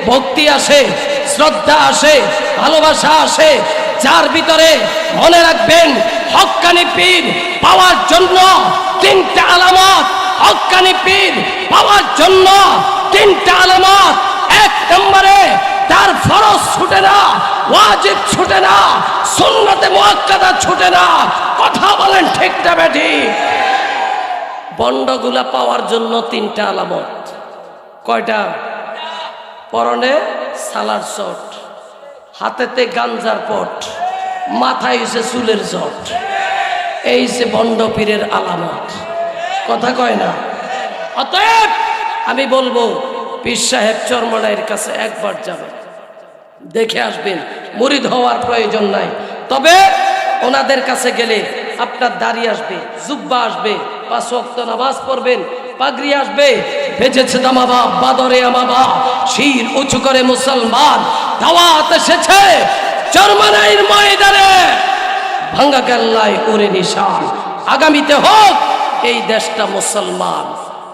ভক্তি আসে, শ্রদ্ধা আসে, ভালোবাসা আসে, যার ভিতরে মনে রাখবেন হক্কানি পীর পাওয়ার জন্য 3টা আলামত। হক্কানি পীর পাওয়ার জন্য 3টা আলামত। 1 নম্বরে তার ফরজ ছুটে না, ওয়াজিব ছুটে না, সুন্নতে মুআক্কাদা ছুটে না। কথা বলেন ঠিক না বেঠিক? বন্ডগুলা পাওয়ার জন্য 3টা আলামত। কয়টা? পরনে সালার শট, হাতেতে গাঞ্জার পট, মাথায় হইছে চুলের জট। এই যে বন্ড পীরের আলামত। কথা কয় না? অতএব আমি বলবো পীর সাহেব চরমনাইয়ের কাছে একবার যাবেন, দেখে আসবেন। মুরিদ হওয়ার প্রয়োজন নাই, তবে ওনাদের কাছে গেলে আপনার দাড়ি আসবে, জুব্বা আসবে, 5 ওয়াক্ত নামাজ পড়বেন, পাগড়ি আসবে, বেজেছে দামাবা বাদরে আমাবা, শির উঁচু করে মুসলমান। দাওয়াত এসেছে চরমনাইয়ের ময়দানে, ভাঙ্গা কেল্লায় উড়ে নিশান। আগামীতে হোক এই দেশটা মুসলমান।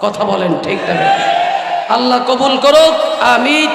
কথা বলেন ঠিক না? আল্লাহ কবুল করুক, আমিন।